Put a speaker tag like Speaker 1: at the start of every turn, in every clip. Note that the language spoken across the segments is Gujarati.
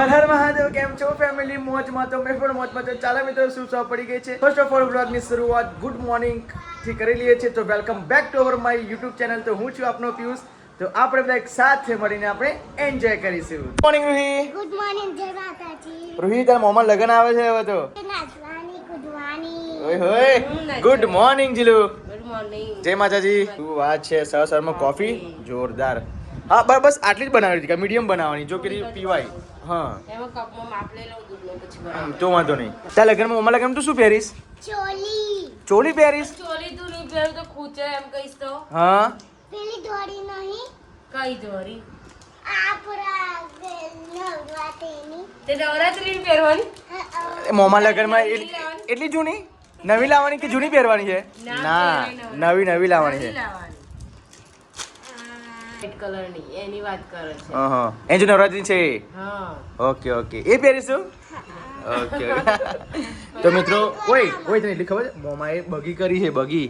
Speaker 1: હર હર મહાદેવ. કેમ છો ફેમિલી? મોજમાં તો મેં પણ મોજમાં તો. ચાલો મિત્રો, શું સૌ પડી ગઈ છે. ફર્સ્ટ ઓફ ઓલ વ્લોગની શરૂઆત ગુડ મોર્નિંગ થી કરી લઈએ છીએ. તો welcome back to our my YouTube channel. તો હું છું આપનો પિયુષ. તો આપણે બધા એક સાથે મળીને આપણે એન્જોય કરીશું. Good morning Ruhi.
Speaker 2: Good morning, જય માતાજી.
Speaker 1: રૂહી, તારા મોમાં લગન આવે છે હવે તો.
Speaker 2: નાચવાની, કૂદવાની.
Speaker 1: ઓય હોય. ગુડ મોર્નિંગ જીલુ.
Speaker 3: Good morning.
Speaker 1: જય માતાજી. શું વાત છે, સવારમાં કોફી જોરદાર. હા બસ આટલી જ બનાવવાની હતી, મીડિયમ બનાવવાની, જો કે પીવાય. હા
Speaker 3: એમાં કપમાં માપ લઈ લઉં દૂધનો પછી બનાવું.
Speaker 1: તો વાંધો નહીં. ત્યાં લગ્નમાં મમ્મા લગ્ન તું શું પહેરીશ?
Speaker 2: ચોલી.
Speaker 1: ચોલી પહેરીશ?
Speaker 3: ચોલી તું નહીં પહેરું તો ખૂચે એમ કહીશ તો
Speaker 1: હા
Speaker 2: પેલી દોડી નહીં,
Speaker 3: કઈ દોરી
Speaker 2: આપરા નવરાત્રિની.
Speaker 3: તે નવરાત્રી પહેરવાની.
Speaker 1: મોમા લગ્નમાં એટલી જૂની નવી લાવવાની કે જૂની પહેરવાની છે? ના, નવી નવી લાવવાની છે.
Speaker 3: રેડ કલરની એની વાત કરે છે.
Speaker 1: હા એ જો નવરાત્રી છે.
Speaker 3: હા
Speaker 1: ઓકે ઓકે, એ પહેરીશું. ઓકે તો મિત્રો, ઓય તને એટલી ખબર છે મોમાએ બગી કરી છે? બગી,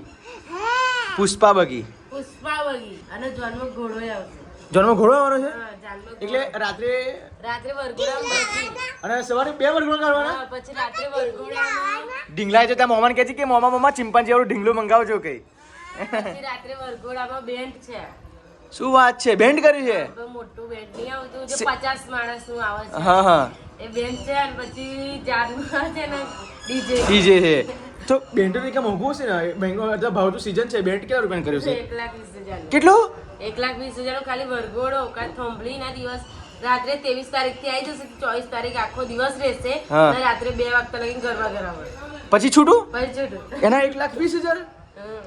Speaker 1: પુષ્પા બગી.
Speaker 3: પુષ્પા વગી અને જોનમાં ઘોડો આવશે.
Speaker 1: જન્મ ઘોડો આવવાનો છે
Speaker 3: હા, જાનમાં
Speaker 1: એટલે
Speaker 3: ઘોડો.
Speaker 1: રાત્રે
Speaker 3: રાત્રે વરઘોડામાં બેસી.
Speaker 1: અને સવારે 2 વરઘોડા કાઢવાના.
Speaker 3: હા, પછી રાત્રે વરઘોડામાં
Speaker 1: ઢીંગલા જતા મોમાને કહે છે કે મોમા ચિંપાંજી વાળું ઢીંગલું મંગાવજો કઈ.
Speaker 3: પછી રાત્રે વરઘોડામાં બેન્ડ છે.
Speaker 1: શું વાત છે, બેન્ડ કર્યું છે?
Speaker 3: બહુ મોટું બેન્ડ નહીં આવતું જે 50 માણસનું આવે છે.
Speaker 1: હા હા,
Speaker 3: એ બેન્ડ છે અને પછી જાનમાં છે ને ડીજે.
Speaker 1: ડીજે છે. તો બેન્ડ તો કે મોંઘું છે ને, બેંગલોર એટલે ભાવતું સીઝન છે. બેન્ડ કેટલા રૂપિયાનું કર્યું છે?
Speaker 3: 1,20,000.
Speaker 1: કેટલું?
Speaker 3: 1,20,000 ખાલી વરઘોડો કાલ થોંભલી ના દિવસ રાત્રે 23 તારીખ થી આવી જશે. 24 તારીખ આખો દિવસ રહેશે
Speaker 1: હા.
Speaker 3: અને રાત્રે 2 વાગતા લગીને ગરબા કરાવવા.
Speaker 1: પછી છૂટું
Speaker 3: પછી છૂટું.
Speaker 1: એના 1,20,000?
Speaker 3: હમ.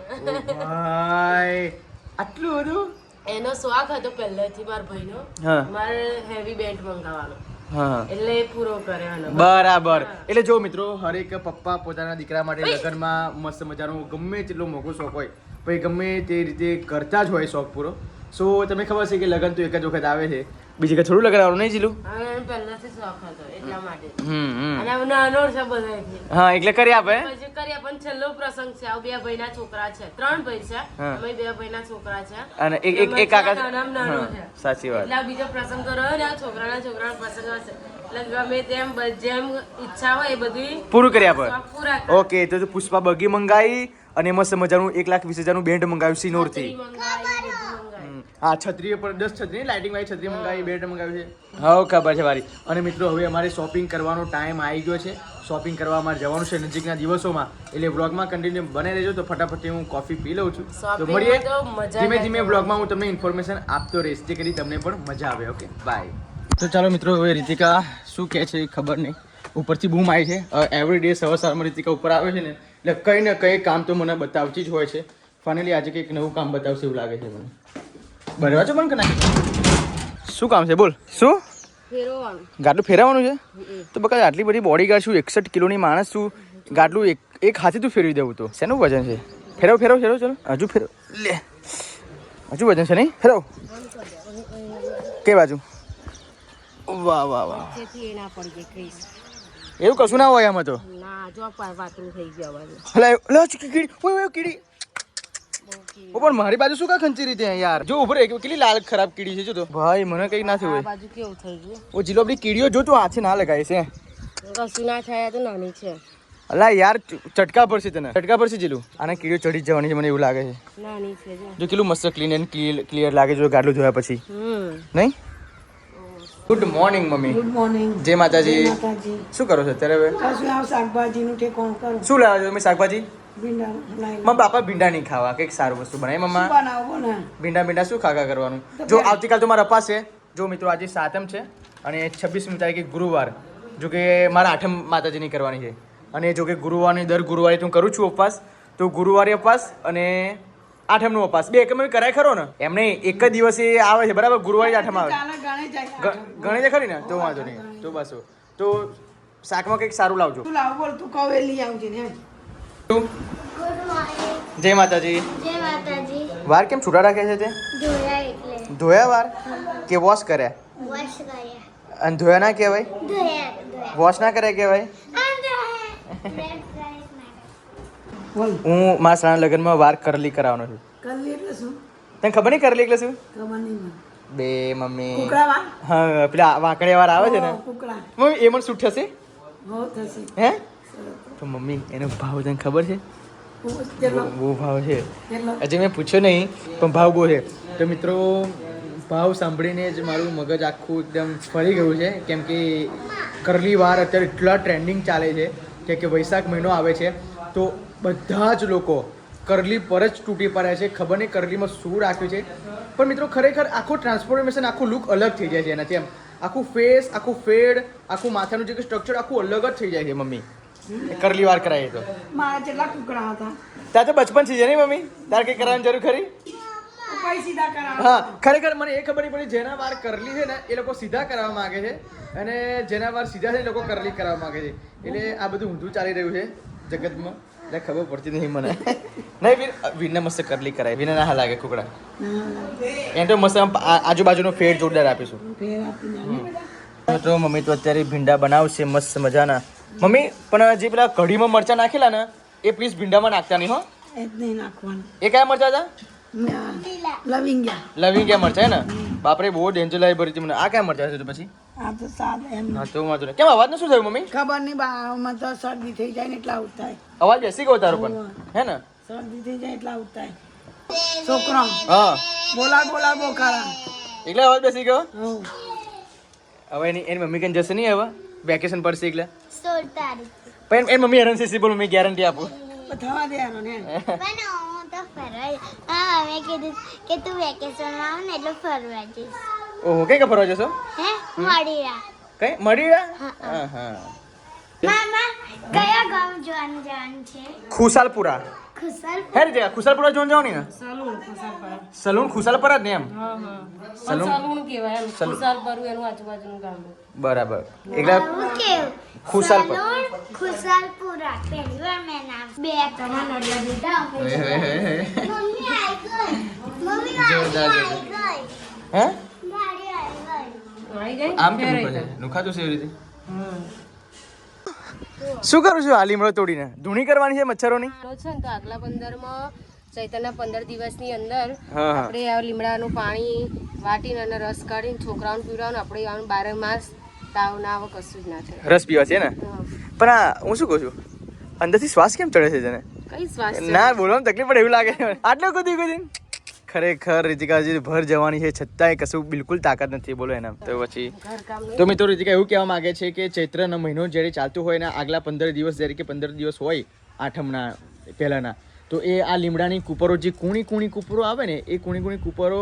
Speaker 1: ભાઈ આટલું બધું?
Speaker 3: એનો શોખ હતો પહેલેથી મારા ભાઈનો.
Speaker 1: હા.
Speaker 3: મારે હેવી બેન્ડ મંગાવવાનો
Speaker 1: હા
Speaker 3: એટલે એ પૂરો કરે આનો.
Speaker 1: બરાબર. એટલે જો મિત્રો, હરેક પપ્પા પોતાના દીકરા માટે લગ્નમાં મસ્ત મજાનું ગમે તેટલો મોટો શોખ હોય પછી ગમે તે રીતે કરતા જ હોય શોખ પૂરો. સો તમને ખબર છે કે લગ્ન તો એક જ વખત આવે છે, બીજી કે થોડું લગ્ન આવવાનું નહીં જીલું?
Speaker 3: હવે એને પહેલેથી શોખ હતો એટલા માટે.
Speaker 1: હમ.
Speaker 3: અને હવે નાનો છે બધાથી.
Speaker 1: હા એટલે કરી આપે.
Speaker 3: પછી કર્યા પણ છેલ્લો પ્રસંગ છે. આવું 2 ભાઈના છોકરા છે, 3 ભાઈ છે.
Speaker 1: હા.
Speaker 3: અમે 2 ભાઈના છોકરા છે.
Speaker 1: અને એક કાકા.
Speaker 3: નાનામાં નાનો
Speaker 1: હા,
Speaker 3: છે.
Speaker 1: સાચી વાત.
Speaker 3: એટલે આ બીજો પ્રસંગ કર્યો ને આ છોકરાનો પ્રસંગ હશે એટલે ગમે તેમ જેમ ઈચ્છા હોય એ બધી
Speaker 1: પૂરું કરી આપે.
Speaker 3: શોખ પૂરા કરે.
Speaker 1: ઓકે, તો પુષ્પા બગી મંગાવી અને મસ્ત મજાનું 1,20,000 બેન્ડ મંગાવ્યું સિનોરથી.
Speaker 3: છત્રી મંગાવી, બધું મંગાવી.
Speaker 1: હા, છત્રી પર 10 છત્રી લાઇટિંગ વાળી છત્રી મંગાવી, બેન્ડ મંગાવ્યું છે. હા ખબર છે મારી. અને મિત્રો, હવે અમારે શોપિંગ કરવાનો ટાઈમ આવી ગયો છે. શોપિંગ કરવા અમારે જવાનું છે નજીકના દિવસોમાં, એટલે વ્લોગમાં કન્ટિન્યુ બને રહેજો. તો ફટાફટ હું કોફી પી લઉં છું. તો
Speaker 3: Shopping
Speaker 1: મળીએ
Speaker 3: માં તો મજા
Speaker 1: ધીમે
Speaker 3: જ
Speaker 1: ધીમે
Speaker 3: આવે.
Speaker 1: વ્લોગમાં હું તમને ઇન્ફોર્મેશન આપતો રહીશ, જે કરી તમને પણ મજા આવે. Okay, bye. તો ચાલો મિત્રો, હવે રીતિકા શું કહે છે ખબર નહીં. ઉપરથી બૂમ આવી છે. એવરી ડે સવારમાં રીતિકા ઉપર આવે છે ને, એટલે કંઈ ને કંઈ કામ તો મને બતાવતી જ હોય છે. ફાઇનલી આજે કંઈક નવું કામ બતાવશે એવું લાગે છે મને. બરાબર છે પણ કે ના? શું કામ છે બોલ? શું
Speaker 3: ફેરવવાનું.
Speaker 1: ગાડલું ફેરવવાનું છે? તો બકા આટલી બધી બોડી ગાર્ડ છું, 61 કિલોની માણસ છું, ગાડલું એક હાથે તું ફેરવી દેવું તો શેનું વજન છે? ફેરવ ચલો હજુ ફેરવ લે. હજુ વજન છે નહીં? ફેરવ. કઈ બાજુ? વાહ વાહ વાહ,
Speaker 3: તેથી એ ના પડી જાય કહીશ.
Speaker 1: એવું કશું ના હોય આમાં તો.
Speaker 3: ના જો વાતરું થઈ ગયા બાજુ.
Speaker 1: લે કીડી, ઓય કીડી. ઓ પણ મારી બાજુ શું કા ખંચી રીતે યાર? જો ઉભરે કેટલી લાલ ખરાબ કીડી છે. જો તો ભાઈ મને કઈ ના થયું
Speaker 3: આ
Speaker 1: હોય.
Speaker 3: બાજુ કેવું થઈ ગયું?
Speaker 1: ઓ જીલોબડી કીડીઓ જો તું હાથે ના લગાય છે.
Speaker 3: કશું ના થાય તો નાની છે.
Speaker 1: અલા યાર, ચટકા પડશે તને, ચટકા પડશે જીલું. આને કીડીઓ ચડી જ જવાની છે મને એવું લાગે છે.
Speaker 3: નાની છે જો.
Speaker 1: જો કેટલું મસ્ત ક્લીન એન્ડ ક્લિયર લાગે છે ગાડલું ધોયા પછી, નહીં? Good morning mummy.
Speaker 4: Good morning.
Speaker 1: જય માતાજી.
Speaker 4: માતાજી.
Speaker 1: શું કરો છો અત્યારે હવે?
Speaker 4: કશું આવ શાકભાજીનું ઠેકાણું કરું.
Speaker 1: શું લાવ્યો છો તમે શાકભાજી?
Speaker 4: ભીંડા લાવી.
Speaker 1: મમ્મા બાપા ભીંડા નહીં ખાવા, કંઈક સારું વસ્તુ બનાવી મમ્મા.
Speaker 4: બનાવો ને.
Speaker 1: ભીંડા શું ખાખા કરવાનું? જો આવતીકાલ તો મારા અપાસ છે. જો મિત્રો, આજે 7મ છે અને 26મી તારીખે ગુરુવાર. જો કે મારા 8મ માતાજીની કરવાની છે. અને જો કે ગુરુવારની દર ગુરુવારે હું કરું છું ઉપવાસ. તો ગુરુવારે ઉપવાસ અને 8મનો ઉપવાસ બે એકમ કરાય ખરો ને? એમને એક જ દિવસે આવે છે બરાબર, ગુરુવારે 8મ આવે.
Speaker 4: ચાલે ગણે જાય.
Speaker 1: ગણી છે ખરી ને? તો વાંધો નહીં. તો બસ તો શાકમાં કંઈક સારું લાવજો.
Speaker 4: તું લાવ બોલ, તું કહે લઈ આવજે ને.
Speaker 1: તું?
Speaker 2: ગુડ મોર્નિંગ,
Speaker 1: જય માતાજી.
Speaker 2: જય માતાજી.
Speaker 1: વાર કેમ છૂટા રાખે છે તે?
Speaker 2: જોયા એટલે
Speaker 1: ધોયા વાર કે વોશ કર્યા?
Speaker 2: વોશ કર્યા.
Speaker 1: અને ધોયા ના કહેવાય?
Speaker 2: ધોયા.
Speaker 1: વોશ ના કર્યા કહેવાય?
Speaker 4: બોલ.
Speaker 1: હું મારા સાના લગ્નમાં વાર કરલી કરાવવાનો છું.
Speaker 4: કરલી એટલે શું?
Speaker 1: તને ખબર નહીં કરલી એટલે શું?
Speaker 4: ખબર નહીં મને.
Speaker 1: બે મમ્મી
Speaker 4: કુકડામાં
Speaker 1: હા પેલા વાંકડિયા વાળા આવે છે ને
Speaker 4: કુકડા
Speaker 1: મમ્મી એ મને શૂટ થશે
Speaker 4: હો થશે
Speaker 1: હે તો મમ્મી એનો ભાવ તને ખબર છે
Speaker 4: કેટલો
Speaker 1: બહુ ભાવ છે
Speaker 4: કેટલો
Speaker 1: હજી મેં પૂછ્યો નહીં પણ ભાવ બહુ છે તો મિત્રો ભાવ સાંભળીને જ મારું મગજ આખું એકદમ ફરી ગયું છે કેમ કે કરલી વાર અત્યારે એટલા ટ્રેન્ડિંગ ચાલે છે કે વૈશાખ મહિનો આવે છે તો બધા જ લોકો કરલી પર જ તૂટી પડ્યા છે ખબર નહીં કરલીમાં શું રાખ્યું છે પણ મિત્રો ખરેખર આખું ટ્રાન્સફોર્મેશન આખું લુક અલગ થઈ જાય છે એનાથી એમ આખું ફેસ આખું ફેડ આખું માથાનું જે સ્ટ્રક્ચર આખું અલગ જ થઈ જાય છે મમ્મી કરલી વાર કરાવીએ તો
Speaker 4: મારા જેટલા કુકડા હતા
Speaker 1: ત્યાં તો બચપન છે નહીં મમ્મી તારે કંઈ કરવાની જરૂર ખરી
Speaker 4: પછી સીધા કરાવ
Speaker 1: હા ખરેખર મને એ ખબર નહીં પડી જેના વાર કરલી છે ને એ લોકો સીધા કરાવવા માંગે છે અને જેના વાર સીધા છે એ લોકો કરલી કરાવવા માંગે છે એટલે આ બધું ઊંધું ચાલી રહ્યું છે જગતમાં એટલે ખબર પડતી નહીં મને નહીં વીરને મસ્ત કરલી કરાય વીરને ના લાગે કુકડા એને તો મસ્ત આજુબાજુનો ફેર જોરદાર આપીશું
Speaker 4: ફેર આપીને
Speaker 1: તો મમ્મી તો અત્યારે ભીંડા બનાવશે મસ્ત મજાના મમ્મી પણ જે પેલા કઢીમાં મરચાં નાખેલા ને એ પ્લીઝ ભીંડામાં નાખતા નહીં હો
Speaker 4: એ જ નહીં નાખવાનું
Speaker 1: એ કયા મરચાં હતા
Speaker 4: લવિંગિયા
Speaker 1: લવિંગિયા મરચાં હે ને બાપરે બહુ ડેન્જર લાવી ભરી હતી મને આ કયા મરચાં છે તો પછી
Speaker 4: આ તો સાદ એમ
Speaker 1: હા તો વાંધો નહીં કેમ અવાજનું શું થયું મમ્મી
Speaker 4: ખબર નહીં બામાં તો શરદી થઈ જાય ને એટલા આવું થાય
Speaker 1: અવાજ બેસી ગયો તારો પણ હે ને
Speaker 4: શરદી થઈ જાય એટલા આવું થાય છોકરો
Speaker 1: હા
Speaker 4: બોલા બોકાળા
Speaker 1: એકલા અવાજ બેસી ગયો
Speaker 4: હવ
Speaker 1: હવે એની મમ્મી કઈ જશે નહીં હવે વેકેશન પડશે એકલા
Speaker 2: 16 તારીખ
Speaker 1: પણ એની મમ્મી હેરાન થશે બોલ મમ્મી ગેરંટી આપું
Speaker 4: થવા દેવાનો ને
Speaker 2: પણ હું તો ફરવા હા મેં કીધું કે તું વેકેશનમાં આવ ને એટલે ફરવા જઈશ
Speaker 1: ઓહો કઈ ફરવા જશો
Speaker 2: હે મળી રા
Speaker 1: કઈ મળી રહ્યા હા હા
Speaker 2: મામા કયા ગામ જવાનું છે
Speaker 1: ખુશાલપુરા
Speaker 2: ખુશાલ
Speaker 1: હે રીતે ખુશાલપુરા જોન જવાની ને
Speaker 3: સલૂન ખુશાલપરા
Speaker 1: સલૂન ખુશાલપુરા જ ને એમ
Speaker 3: હા સલૂન કહેવાય એમ ખુશાલપરું એનું આજુબાજુનું ગામ
Speaker 1: બરાબર એકલા
Speaker 2: હું કેવું
Speaker 1: ખુશાલપુર
Speaker 2: ખુશાલપુરા પહેલી વાર મેં નામ બે તમારા નડિયાદ મમ્મી આવી ગઈ મમ્મી
Speaker 1: જોરદાર,
Speaker 2: આવી
Speaker 1: જોરદાર.
Speaker 2: ગઈ
Speaker 1: હે
Speaker 2: ગાડી આવી ગઈ
Speaker 3: આવી જાય
Speaker 1: આમ કેમ કરે નુખાતું છે એવી રીતે શું કરું છું આ લીમડો તોડીને ધૂણી કરવાની છે મચ્છરોની
Speaker 3: તો છે ને તો આગલા 15માં ચૈતરના 15 દિવસની અંદર
Speaker 1: હા હા
Speaker 3: આપણે આ લીમડાનું પાણી વાટીને અને રસ કાઢીને છોકરાઓને પીવડાવવાનું આપણે આનું 12 માસ તાવ ના આવે કશું જ ના થાય
Speaker 1: રસ પીવા છે ને
Speaker 3: હા.
Speaker 1: પણ આ હું શું કહું છું અંદરથી શ્વાસ કેમ ચડે છે તને
Speaker 3: કઈ શ્વાસ છે?
Speaker 1: ના બોલવામાં તકલીફ પડે એવું લાગે છે આટલું કુદી ખરેખર રીતિકાજી ભર જવાની છે છતાંય કશું બિલકુલ તાકાત નથી બોલો એના તો પછી
Speaker 3: ઘરકામ નહીં.
Speaker 1: તો મિત્રો રીતિકા એવું કહેવા માંગે છે કે ચૈત્રનો મહિનો જ્યારે ચાલતું હોય ને આગલા 15 દિવસ જ્યારે કે 15 દિવસ હોય આઠમના પહેલાના તો એ આ લીમડાની કુપરો જે કૂણી કુપરો આવે ને એ કૂણી કુપરો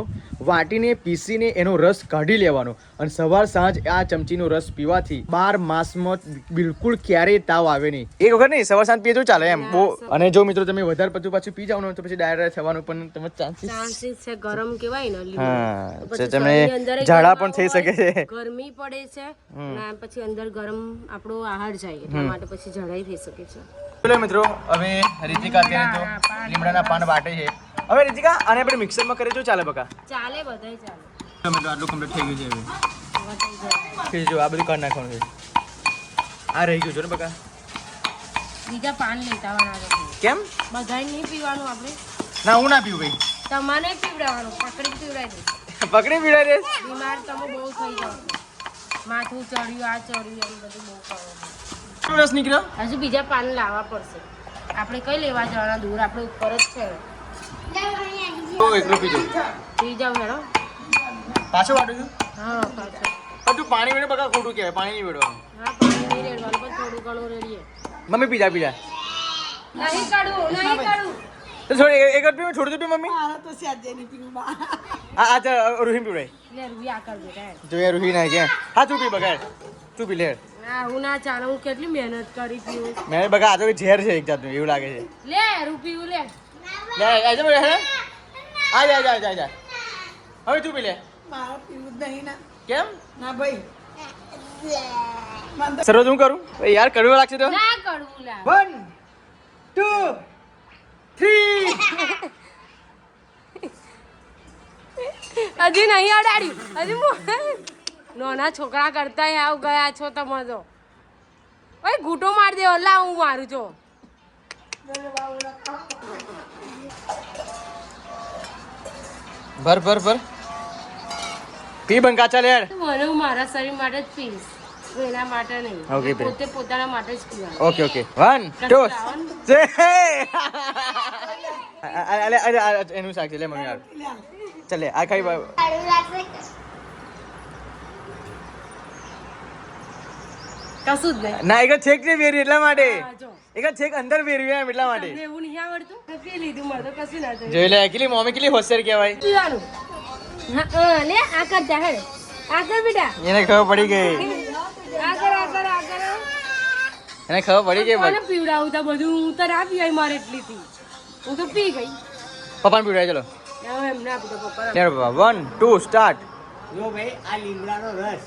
Speaker 1: વાટીને પીસીને એનો રસ કાઢી લેવાનો અને સવાર સાંજ આ ચમચીનો રસ પીવાથી 12 માસમાં બિલકુલ ક્યારેય તાવ આવે નહીં એક વખત નહીં સવાર સાંજ પીએ તો ચાલે એમ બહુ અને જો મિત્રો તમે વધારે પડતું પાછું પી જાવ ને તો પછી ડાયરિયા થવાનું પણ તમે ચાન્સીસ
Speaker 3: ચાન્સીસ છે ગરમ કહેવાય ને લીમડો.
Speaker 1: હા
Speaker 3: તો પછી
Speaker 1: તમને
Speaker 3: શરીરની અંદર
Speaker 1: ઝાડા
Speaker 3: ગરમાવો
Speaker 1: પણ થઈ શકે છે
Speaker 3: હોય, ગરમી પડે છે અને પછી અંદર ગરમ આપણો આહાર જાય એટલા માટે પછી ઝાડાઈ થઈ શકે છે
Speaker 1: બોલો મિત્રો હવે રીતિકા અત્યારે તો લીમડાના પાન વાટે છે હવે રીતિકા આને આપણે મિક્સરમાં કરીએ તો ચાલે બકા
Speaker 3: ચાલે બધાય ચાલે
Speaker 1: મિત્રો આટલું કમ્પ્લીટ થઈ ગયું છે
Speaker 3: વટાઈ જાય.
Speaker 1: હવે જો આ બધું કાઢ નાખવાનું છે આ રહી ગયું છે ને બકા
Speaker 3: બીજા પાન લેતા આવવાના
Speaker 1: કેમ
Speaker 3: બધાય નહીં પીવાનું આપણે
Speaker 1: ના હું ના પીવું ભાઈ
Speaker 3: તમારે પીવડાવવાનું પકડી પીવડાવી દે
Speaker 1: પકડી પીડાય દે
Speaker 3: બીમાર તમે બહુ થઈ જાવ છો. માથું ચડ્યું આ ચડ્યું એમ બધું બહુ કરવાનું
Speaker 1: રસ નીકળ્યો
Speaker 3: હજુ બીજા પાન લાવવા પડશે આપણે કઈ લેવા જવાના દૂર આપણે ઉપર જ છે
Speaker 1: તો એકલું પીજો
Speaker 3: પી જાવ હેડો
Speaker 1: પાછો વાટું છું
Speaker 3: હા પાછું
Speaker 1: પણ તું પાણી વેડે બકા ખોટું કહેવાય પાણી નહીં વેડવાનું
Speaker 3: હા પાણી નહીં રેડવાનું પણ થોડું ઘણું રેડીએ
Speaker 1: મમ્મી પીજા
Speaker 3: નહીં કાઢું નહીં કાઢું
Speaker 1: તો થોડી એક જ પીવું છોડું પી મમ્મી
Speaker 4: મારા તો સ્યાજે નહીં પીવું બા
Speaker 1: આ રૂહી પીવડાય
Speaker 3: લે રૂપિયા આ કર બેટા હેડ.
Speaker 1: જો યાર રૂહી ના કે હા તું પી બગાડ તું પી લે
Speaker 3: ના હું ના ચાલે હું કેટલી મહેનત કરી પીવું
Speaker 1: મેં બકા આ તો ઝેર છે એક જાતનું એવું લાગે છે
Speaker 3: લે રૂપિયું લે
Speaker 1: લે આજે બોલે હે આ હવે તું પી લે
Speaker 4: મારા પીવું જ નહીં ના
Speaker 1: કેમ
Speaker 4: ના ભાઈ મને તો
Speaker 1: સરોજ હું કરું ભાઈ યાર કડવું લાગશે તો
Speaker 3: ના કડવું લા
Speaker 1: 1 2 3
Speaker 3: હજી નહીં અડાડ્યું હજી નાના છોકરા કરતા આવ ગયા છો તમે તો ઓય ઘૂંટો માર દે લા હું મારું છો
Speaker 1: ભર ભર ભર પી બંકા ચાલ યાર.
Speaker 3: મને હું મારા શરીર માટે જ પીશ, હું એના માટે નહીં.
Speaker 1: Okay,
Speaker 3: હું પોતે પોતાના માટે જ પીવાનું.
Speaker 1: ઓકે ઓકે 1 2 એનું શાક છે લે મમ્મી યાર ચાલે આ ખાઈ
Speaker 2: સારું લાગશે કે?
Speaker 3: કશું જ નહીં.
Speaker 1: ના એક જ છેક છે વેરી એટલા માટે
Speaker 3: હા, જો.
Speaker 1: એક જ છેક અંદર વેરી એમ એટલા માટે
Speaker 3: તમને એવું નહીં આવડતું તો પી લીધું, મારે તો કશું ના થયું.
Speaker 1: જોઈ લે કેટલી મમ્મી કેટલી હોશિયાર કહેવાય
Speaker 3: પીવાનું. હા, લે આ કર જા હેડ. આ કર બેટા.
Speaker 1: એને ખબર પડી ગઈ
Speaker 3: આ કર આ કર આ કર.
Speaker 1: એને ખબર પડી ગઈ
Speaker 3: કોને પીવડાવું તા બધું? હું તો ના પીવાય મારે એટલીથી. હું તો પી ગઈ.
Speaker 1: પપ્પાને પીવડાય ચલો
Speaker 3: હવે એમને આપી દો પપ્પા.
Speaker 1: ચાલો પપ્પા 1 2 સ્ટાર્ટ
Speaker 5: જો ભાઈ આ લીમડાનો રસ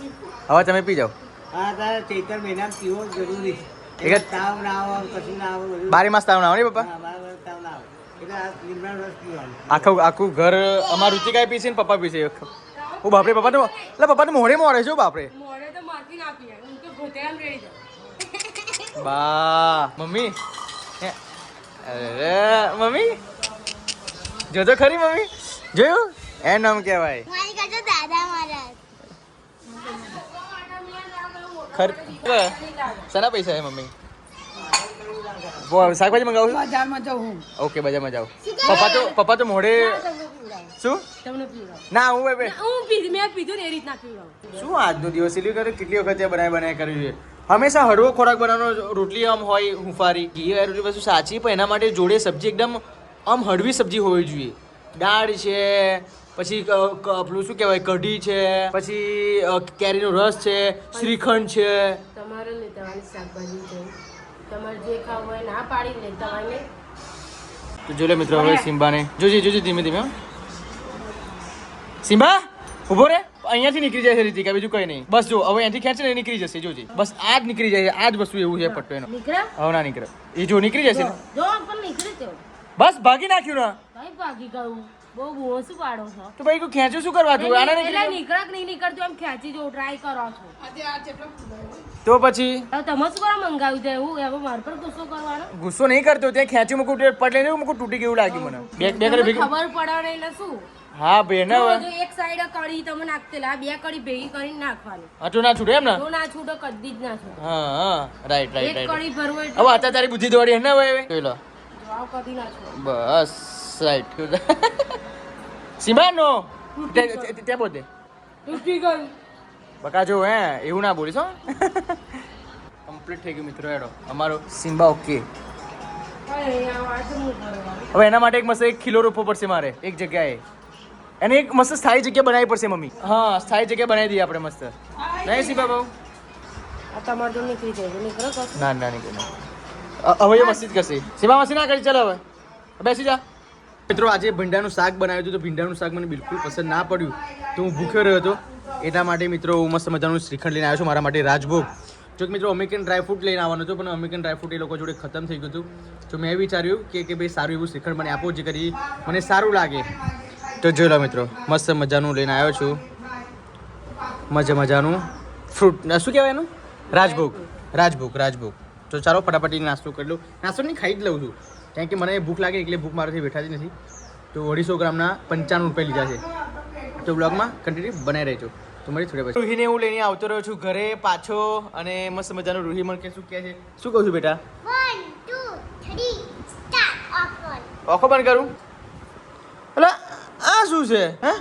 Speaker 1: હવે તમે પી જાઓ
Speaker 5: આ તારે ચૈતર મહિનામાં પીવો જરૂરી છે.
Speaker 1: એક જ
Speaker 5: તાવ ના આવે કશું ના આવે બધું
Speaker 1: 12 માસ તાવ ના આવે ને પપ્પા
Speaker 5: હા, બરાબર તાવ ના આવે એટલે આ લીમડાનો રસ પીવાનો
Speaker 1: આખું ઘર અમાર રુચિકાએ પીશે ને પપ્પા પીશે ઓ બાપરે પપ્પા તો એટલે પપ્પા તો મોઢે મોડે છે બાપરે
Speaker 3: મોડે તો મારથી ના પીવાય. હું તો ગોતેરામ રેડી જાઉં.
Speaker 1: બા મમ્મી અરે મમ્મી જોજો ખરી મમ્મી જોયું એ નામ કહેવાય
Speaker 2: મારી કાચો દાદા મારા
Speaker 1: ખર સના પૈસા છે મમ્મી શાકભાજી મંગાવું
Speaker 4: બજારમાં જાઉં હું.
Speaker 1: ઓકે બજારમાં જાઓ પપ્પા તો મોઢે શું
Speaker 3: તમને પીવડાવું.
Speaker 1: ના હું બે
Speaker 3: હું પીધી, મેં પીધું ને એ રીતના પીવડાવું.
Speaker 1: શું આજનો દિવસ એલી કરે કેટલી વખત બનાવી કર્યું છે હંમેશા હળવો ખોરાક બનાવવાનો રોટલી આમ હોય હુંફારી ઘી વાળી રોટલી વસ્તુ સાચી પણ એના માટે જોડે સબ્જી એકદમ આમ હળવી સબ્જી હોવી જોઈએ દાળ છે પછી પેલું શું કહેવાય કઢી છે પછી કેરીનો રસ છે શ્રીખંડ છે
Speaker 3: તમારે લેવાની શાકભાજી છે, તમારે જે ખાવું હોય ના પાડી લેવાની.
Speaker 1: તો જો લે મિત્રો હવે સિમ્બાને જોજે ધીમે ધીમે હો. સિમ્બા ઉભો રે અહીંયાથી નીકળી જાય છે રીતિકા બીજું કઈ નહીં બસ જો હવે અહીંયાથી ખેંચે ને એ નીકળી જશે જોજે બસ આ જ નીકળી જાય આ જ વસ્તુ એવું છે પટ્ટો એનો
Speaker 3: નીકળે
Speaker 1: હવે ના નીકળે એ જો નીકળી જશે ને
Speaker 3: જો પણ નીકળે તો
Speaker 1: બસ ભાગી નાખ્યું ને
Speaker 3: ભાઈ ભાગી ગયું. બહુ બહુ શું પાડો છો?
Speaker 1: તો ભાઈ કોઈ ખેંચું શું કરવા તું આના
Speaker 3: એટલે
Speaker 1: નીકળી
Speaker 3: નીકળક નહીં નીકળતું એમ ખેંચી જો ટ્રાય કરો છો.
Speaker 1: તો પછી
Speaker 3: હવે તમે શું કરવા મંગાવ્યું છે એવું? હવે મારા પર ગુસ્સો કરવાનો?
Speaker 1: ગુસ્સો નહીં કરતો ત્યાં ખેંચી મૂકું પટ લઈને મૂકું તૂટી ગયું લાગ્યું મને બે
Speaker 3: તમને
Speaker 1: કરી ભેગી
Speaker 3: ખબર પડે નહીં એટલે શું?
Speaker 1: હા ભાઈ ને હવે
Speaker 3: જો એક સાઈડ કડી તમે નાખતેલા, બે કડી ભેગી કરીને નાખવાની.
Speaker 1: આટલું ના છૂટે એમ ને
Speaker 3: જો ના છૂટો કદી જ ના છૂટે.
Speaker 1: હા રાઈટ
Speaker 3: એક કડી ભરવો
Speaker 1: હવે
Speaker 3: એટલે
Speaker 1: અત્યારે તારી બુદ્ધિ દોડી હે ને હવે જોઈ લો
Speaker 3: જવાબ કદી ના છૂટે.
Speaker 1: બસ રાઈટ સિમ્બા નો ત્યાં બોલ દે
Speaker 3: તૂટી ગયું.
Speaker 1: બકા જો હે એવું ના બોલીશ હો કમ્પ્લીટ થઈ ગયું મિત્રો એડો અમારો સિમ્બા ઓકે
Speaker 3: હવે અહીંયા વાત હું કરવાનું.
Speaker 1: હવે એના માટે એક મસ્ત એક ખીલો રોપવો પડશે મારે એક જગ્યાએ એને એક મસ્ત સ્થાયી જગ્યા બનાવવી પડશે મમ્મી હા સ્થાયી જગ્યા બનાવી દઈએ આપણે મસ્ત નહીં સિમ્બા બહુ
Speaker 3: આ તમારે તો નીકળી જાય છે. નીકળો કશું.
Speaker 1: ના ના નહીં હવે એ મસ્તી જ કરશે સિમ્બા મસ્તી ના કરી ચાલો હવે બેસી જા મિત્રો આજે ભીંડાનું શાક બનાવ્યું હતું તો ભીંડાનું શાક મને બિલકુલ પસંદ ના પડ્યું તો હું ભૂખ્યો રહ્યો હતો એટલા માટે મિત્રો હું મસ્ત મજાનું શ્રીખંડ લઈને આવ્યો છું મારા માટે રાજભોગ જો કે મિત્રો અમેરિકન ડ્રાયફ્રૂટ લઈને આવવાનો હતો પણ અમેરિકન ડ્રાયફ્રૂટ એ લોકો જોડે ખતમ થઈ ગયું હતું તો મેં વિચાર્યું કે ભાઈ સારું એવું શ્રીખંડ મને આપો જે કરી મને સારું લાગે તો જોઈ લો મિત્રો મસ્ત મજાનું લઈને આવ્યો છું મજાનું ફ્રૂટ શું કહેવાય એનું રાજભોગ તો ચાલો ફટાફટ નાસ્તો કરી લઉં નાસ્તો નહીં ખાઈ જ લઉં છું કારણ કે મને ભૂખ લાગે એટલે ભૂખ મારાથી બેઠાતી નથી તો 250 ગ્રામના 95 રૂપિયા લીધા છે તો બ્લોગમાં કન્ટિન્યુ બનાવી રહેજો તો મળી થોડે પછી રૂહીને હું લઈને આવતો રહ્યો છું ઘરે પાછો અને મસ્ત મજાનું રૂહી મને શું કહે છે શું કહું છું બેટા
Speaker 2: 1 2 3 સ્ટાર્ટ ઓફ
Speaker 1: ઓખો બંધ કરું એટલે આ શું છે હે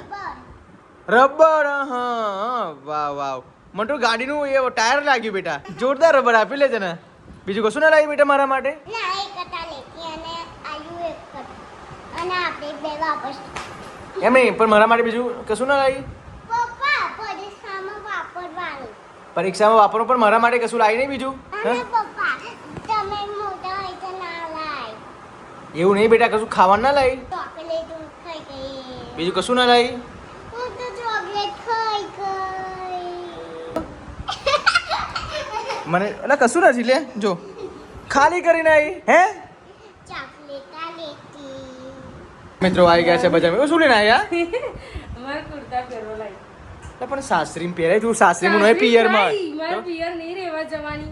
Speaker 1: રબર હા વાહ મને તો ગાડીનું એ ટાયર લાગ્યું બેટા જોરદાર રબર આપી લે છે ને બીજું કશું ના લાવી બેટા મારા માટે
Speaker 2: ના એક કટા લેતી અને આયુ એક કટ અને આપણે બે વાપસ
Speaker 1: એમ નહીં પણ મારા માટે બીજું કશું ના લાવી
Speaker 2: પપ્પા પરીક્ષામાં વાપરવાનું
Speaker 1: પરીક્ષામાં વાપરો પણ મારા માટે કશું લાવી નહીં બીજું હે?
Speaker 2: અને પપ્પા તમે મોટા હોય તો ના લાય
Speaker 1: એવું નહીં બેટા કશું ખાવાનું ના લાવી
Speaker 2: ચોકલેટ હું ખાઈ ગઈ
Speaker 1: બીજું કશું ના લાવી
Speaker 2: હું તો ચોકલેટ ખાઈ ગઈ
Speaker 1: મને એટલે કશું નથી લે જો ખાલી કરીને આવી હે
Speaker 2: ચોકલેટ આ લેતી
Speaker 1: મિત્રો આવી ગયા છે બજારમાં શું લઈને આવ્યા
Speaker 3: અમારે કુર્તા પહેરવો લાઈ.
Speaker 1: પણ સાસરી પહેરાય તું સાસરી નહીં પિયરમાં
Speaker 3: નહીં, મારે પિયર નહીં રહેવા જવાની.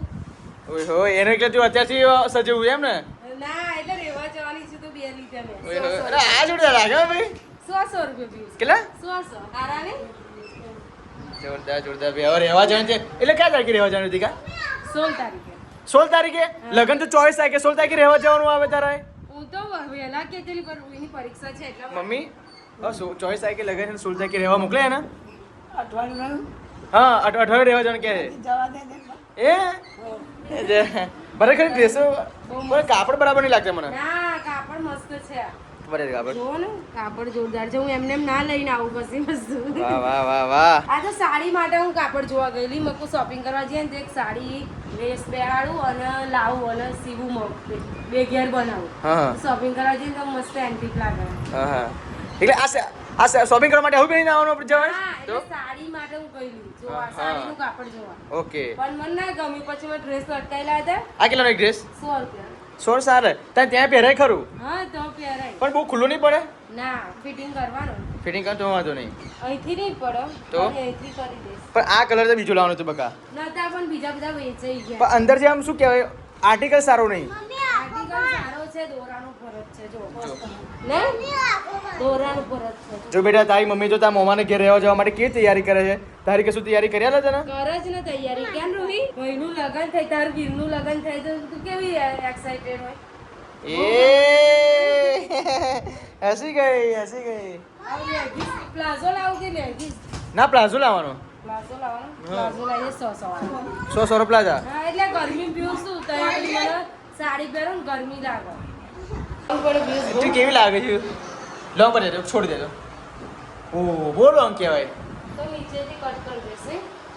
Speaker 1: ઓય હો એને એટલે તું અત્યારથી સજવું એમ ને
Speaker 3: ના એટલે રહેવા જવાની છું તો બે લીધા મેં.
Speaker 1: ઓય હો, અરે આ જોડે લાગે હો ભાઈ
Speaker 3: 100 રૂપિયા પીસ.
Speaker 1: કેટલા
Speaker 3: 100 હારા ને
Speaker 1: જોરદાર જોરદાર ભાઈ હવે રહેવા જવાનું છે એટલે ક્યાં તારીખે રહેવા જવાનું રીતિકા
Speaker 3: 16 તારીખે
Speaker 1: 16 તારીખે લગન તો 24 તારીખે 16 તારીખે રહેવા જવાનું આવે તારે
Speaker 3: હું તો વહેલા કહેતેલી પર એની પરીક્ષા છે એટલે
Speaker 1: મમ્મી 24 તારીખે લગન 16 તારીખે રહેવા મોકલે ને
Speaker 4: અઠવાડિયું
Speaker 1: હા અઠવાડિયે રહેવા જવાનું કે
Speaker 4: જવા દે
Speaker 1: એ બરાબર ખરી ડ્રેસો કાપડ બરાબર નહીં લાગતા મને
Speaker 3: ના કાપડ મસ્ત છે
Speaker 1: બરાબર કાપડ
Speaker 3: જો ને કાપડ જોરદાર છે હું એમને એમ ના લઈને આવું પછી વસ્તુ
Speaker 1: વાહ વાહ વાહ વાહ
Speaker 3: આ તો સાડી માટે હું કાપડ જોવા ગયેલી મકો શોપિંગ કરવા જઈએ ને તો એક સાડી ડ્રેસ પહેરાડું અને લાવું અને સીવું બે ઘેર બનાવું
Speaker 1: હા
Speaker 3: શોપિંગ કરવા જઈએ તો મસ્ત એન્ટિક લાગે
Speaker 1: હા હા એટલે આ શોપિંગ કરવા માટે આવું પહેરીને આવવાનું આપણે જવાય
Speaker 3: હા એટલે સાડી માટે હું ગયેલી જોવા સાડીનું કાપડ જોવા
Speaker 1: ઓકે
Speaker 3: પણ મને ના ગમ્યું પછી મેં ડ્રેસ લટકાયેલા હતા
Speaker 1: આ કેટલાનો એક ડ્રેસ
Speaker 3: 100 રૂપિયા
Speaker 1: 16 સારે ત્યાં પહેરાય ખરું
Speaker 3: હા તો પહેરાય
Speaker 1: પણ બહુ ખુલ્લું નહીં પડે
Speaker 3: ના ફિટિંગ કરવાનું
Speaker 1: ફિટિંગ કર તો વાંધો નહીં
Speaker 3: અહીંથી નહીં પડો
Speaker 1: તો?
Speaker 3: અહીંથી કરી દઈશ
Speaker 1: પણ આ કલર તો બીજો લાવવાનો હતું બકા
Speaker 3: નતા પણ બીજા બધા વેચાઈ ગયા
Speaker 1: પણ અંદર જે આમ શું કહેવાય આર્ટિકલ સારો નહીં
Speaker 3: આર્ટિકલ સારો છે દોરાનો ફરક છે જો ને દોરાનો ફરક છે
Speaker 1: જો બેટા તારી મમ્મી જો તારા મોમાને ઘેર રહેવા જવા માટે કેવી તૈયારી કરે છે તારી કશું તૈયારી કરી આલે છે ને
Speaker 3: કરે જ ને તૈયારી કેમ રૂહી ભાઈનું લગન થઈ તાર વીરનું લગન થઈ તો તું કેવી એક્સાઇટેડ હોય
Speaker 1: હસી ગઈ
Speaker 3: પ્લાઝો લાવું કે લેગીસ
Speaker 1: ના પ્લાઝો લાવવાનો
Speaker 3: પ્લાઝો લાવવાનો પ્લાઝો લાવીએ 100
Speaker 1: 100 પ્લાઝા
Speaker 3: હા એટલે ગરમી પીવું શું તૈયાર મને સાડી પહેરો ને ગરમી લાગે
Speaker 1: તું કેવી લાગે છે લોંગ પર દેજો છોડી દેજો ઓ બહુ લોંગ કહેવાય
Speaker 3: તો નીચેથી કટ કરી દેશે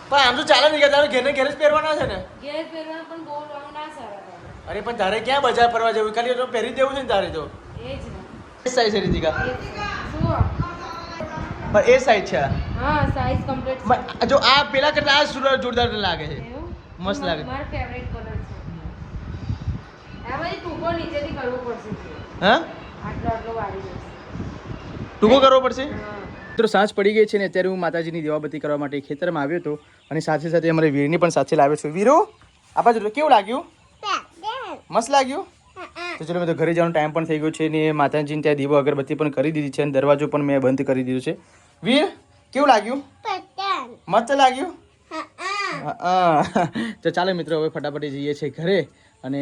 Speaker 1: પણ આમ તો ચાલે નહીં કે તારે ઘેર ને ઘેર જ પહેરવાના છે ને
Speaker 3: ઘેર પહેરવા પણ બહુ લોંગ ના સારા લાગે
Speaker 1: અરે પણ તારે ક્યાં બજાર ફરવા જવું ખાલી તો પહેરી દેવું છે ને તારે તો
Speaker 3: એ જ ને
Speaker 1: સાઈઝ છે રીતિકા
Speaker 3: શું
Speaker 1: પણ એ સાઈઝ છે આ.
Speaker 3: હા સાઈઝ કમ્પ્લીટ
Speaker 1: જો આ પેલા કરતા આ જોરદાર લાગે છે
Speaker 3: એવું
Speaker 1: મસ્ત લાગે.
Speaker 3: મારો ફેવરેટ કલર છે આ બધી ટૂંકો નીચેથી કરવો પડશે
Speaker 1: હા
Speaker 3: આટલો વાળી જશે
Speaker 1: ટૂંકો કરવો પડશે
Speaker 3: હા
Speaker 1: મિત્રો સાંજ પડી ગઈ છે ને અત્યારે હું માતાજીની દેવાબત્તી કરવા માટે ખેતરમાં આવ્યો હતો અને સાથે સાથે અમારે વીરની પણ સાથે લાવ્યો છું વીરો આ બાજુ કેવું લાગ્યું મસ્ત લાગ્યું તો ચલો મેં તો ઘરે જવાનો ટાઈમ પણ થઈ ગયો છે ને માતાજીને ત્યાં દીવો અગરબત્તી પણ કરી દીધી છે અને દરવાજો પણ મેં બંધ કરી દીધો છે વીર કેવું લાગ્યું મસ્ત લાગ્યું તો ચાલો મિત્રો હવે ફટાફટ જઈએ છીએ ઘરે અને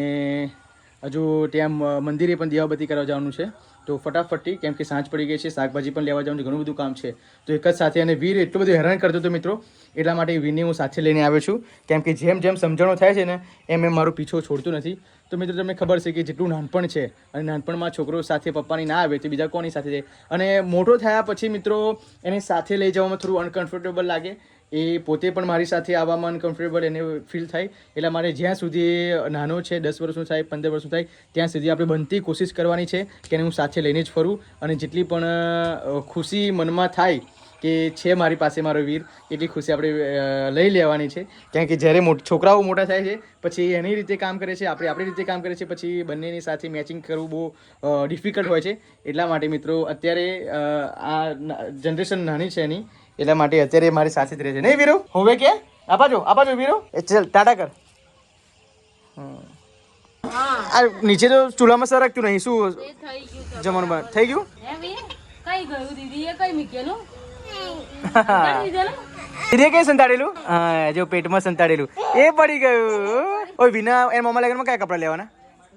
Speaker 1: હજુ ત્યાં મંદિરે પણ દીવાબત્તી કરવા જવાનું છે તો ફટાફટથી કેમ કે સાંજ પડી ગઈ છે શાકભાજી પણ લેવા જવાનું છે ઘણું બધું કામ છે તો એક જ સાથે અને વીર એટલું બધું હેરાન કરતો હતો મિત્રો એટલા માટે વીરને હું સાથે લઈને આવ્યો છું કેમ કે જેમ જેમ સમજણો થાય છે ને એમ મારો પીછો છોડતું નથી તો મિત્રો તમને ખબર છે કે જેટલું નાનપણ છે અને નાનપણમાં છોકરો સાથે પપ્પાની ના આવે તો બીજા કોની સાથે જાય અને મોટો થયા પછી મિત્રો એને સાથે લઈ જવામાં થોડું અનકમ્ફર્ટેબલ લાગે એ પોતે પણ મારી સાથે આવવામાં અનકમ્ફર્ટેબલ એને ફીલ થાય એટલા માટે જ્યાં સુધી નાનો છે 10 વર્ષનું થાય 15 વર્ષનું થાય ત્યાં સુધી આપણે બનતી કોશિશ કરવાની છે કે એને હું સાથે લઈને જ ફરું અને જેટલી પણ ખુશી મનમાં થાય કે છે મારી પાસે મારો વીર એટલી ખુશી આપણે લઈ લેવાની છે કારણ કે જ્યારે છોકરાઓ મોટા થાય છે પછી એની રીતે કામ કરે છે આપણે આપણી રીતે કામ કરે છે પછી બંનેની સાથે મેચિંગ કરવું બહુ ડિફિકલ્ટ હોય છે એટલા માટે મિત્રો અત્યારે આ જનરેશન નાની છે એની એટલા માટે અત્યારે મારી સાથે જ રહે છે નહીં વીરો હવે કે આપાજો વીરો એ ચાલ ટાટા કર આ નીચે તો ચૂલામાં સરકતું નહીં શું
Speaker 3: એ થઈ ગયું
Speaker 1: જમવાનું થઈ ગયું
Speaker 3: હે વીર કઈ ગયું દીદી એ કઈ મૂકેલું અંધારી દીધેલું?
Speaker 1: ધીરે કઈ સંતાડેલું હા જો પેટમાં સંતાડેલું એ પડી ગયું ઓય વિના એના મામા લગનમાં કયા કપડા લેવાના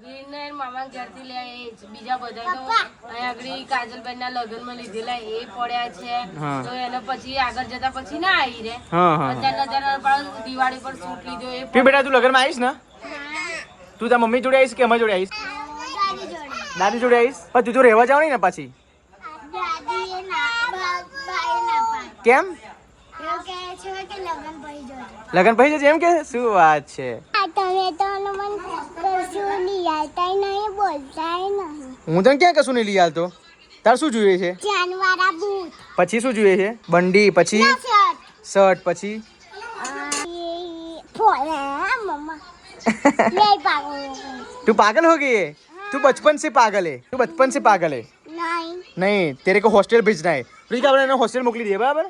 Speaker 3: વીરને એના મામા ઘરથી લે એ જ બીજા બધા તો અહીંયા આગળ કાજલબેનના લગ્નમાં લીધેલા એ પડ્યા છે
Speaker 1: હા.
Speaker 3: તો એને પછી આગળ જતા પછી ના આવી રે
Speaker 1: હા હા
Speaker 3: અત્યારે પણ દિવાળી પર સૂટ લીધો એ
Speaker 1: પી બેટા તું લગ્નમાં આવીશ ને તું તાર મમ્મી જોડે આવીશ કે અમારી જોડે આવીશ દાદી જોડે આવીશ પણ તું તો રહેવા જવાની ને પાછી કેમ લગન પછી જજે એમ કે શું વાત છે હું તને ક્યાં કશું નહીં લઈ આવતો તાર શું જોઈએ છે પછી શું જોઈએ છે બંડી પછી શર્ટ પછી तू पागल हो गई है तू बचपन से पागल है तू बचपन से पागल है नहीं तेरे को हॉस्टल भेजना है प्लीज आपने हॉस्टल मोकली दिया बराबर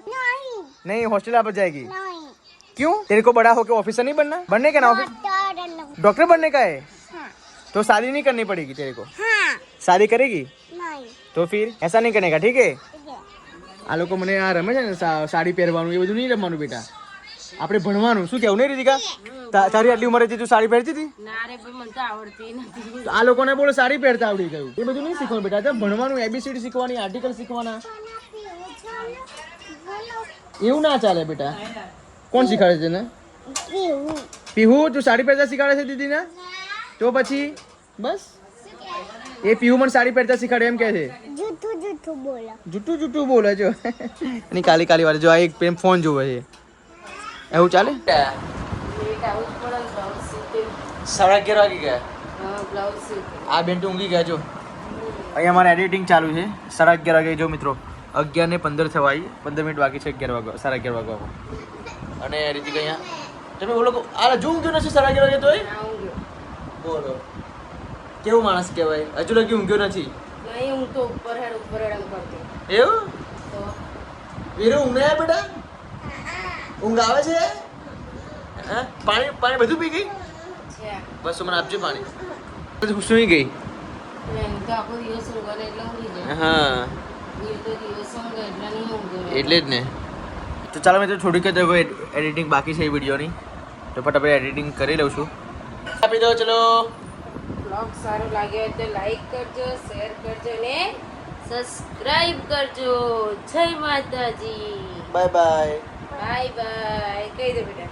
Speaker 1: नहीं हॉस्टल आप जाएगी क्यों तेरे को बड़ा होके ऑफिसर नहीं बनना बनने का ना ऑफिस डॉक्टर बनने का है तो शादी नहीं करनी पड़ेगी तेरे को शादी करेगी तो फिर ऐसा नहीं करने का ठीक है આ લોકો મને આ રમે છે ને સાડી પહેરવાનું એ બધું નહીં રમવાનું બેટા, આપણે ભણવાનું. શું કેવું નહીં રીતિકા? તારી આટલી ઉંમરે તું સાડી પહેરતી હતી?
Speaker 3: ના રે ભાઈ, મને તો આવડતી નથી.
Speaker 1: તો આ લોકોને બોલો સાડી પહેરતા આવડી ગયું. એ બધું નહીં શીખવાનું બેટા, તો ભણવાનું, એબીસીડી શીખવાની, આર્ટિકલ શીખવાના. એવું ના ચાલે બેટા. કોણ શીખવાડે છે ને? પીહુ, તું સાડી પહેરતા શીખવાડે છે દીદીને? તો પછી બસ એ પીહુ મને સાડી પહેરતા શીખવાડે એમ કે છે. જૂઠું બોલે જો. એની કાલી કાલી વાર જો આ એક પેન ફોન જોવે છે. એવું ચાલે?
Speaker 3: લેટ આવું જ પડે ને, બ્લાઉઝ સીવતે.
Speaker 1: 11:30 વાગી ગયા.
Speaker 3: હા, બ્લાઉઝ સીવતે.
Speaker 1: આ બેન તો ઊંઘી ગયા જો. અહીંયા અમારે એડિટિંગ ચાલુ છે. 11:30 વાગે જો મિત્રો, 11:15 થવા આવી, 15 મિનિટ બાકી છે 11 વાગવા, 11:30 વાગવા. અને રીતિક અહીંયા તમે બોલો આ જો ઊંઘ્યો નથી 11:30 વાગે તોય?
Speaker 3: ના ઊંઘ્યો.
Speaker 1: બોલો કેવું માણસ કહેવાય, હજુ લગી ઊંઘ્યો નથી.
Speaker 3: નહીં, હું તો ઉપર હેડ એમ કરતો.
Speaker 1: એવું?
Speaker 3: તો
Speaker 1: વીરુ ઊંઘ નહીં આવે બેટા? ઊંઘ આવે છે? હા, પાણી બધું પી ગઈ?
Speaker 3: છે.
Speaker 1: બસ મને આપજો પાણી. સુઈ ગઈ?
Speaker 3: એમ તો આખો દિવસ ઊંઘે ને એટલે ઊંઘી જાય.
Speaker 1: હા
Speaker 3: એ તો દિવસ ઊંઘે એટલે નહીં ઊંઘે.
Speaker 1: એટલે જ ને. તો ચાલો મિત્રો થોડીક જ એડિટિંગ બાકી છે એ વિડીયોની, તો ફટાફટ એડિટિંગ કરી લઉં છું. આપી દો ચલો.
Speaker 3: બ્લોગ સારો લાગ્યો હોય તો લાઈક કરજો, શેર કરજો ને સબસ્ક્રાઇબ કરજો. જય માતાજી.
Speaker 1: Bye bye.
Speaker 3: બાય બાય કહી દો બેટા.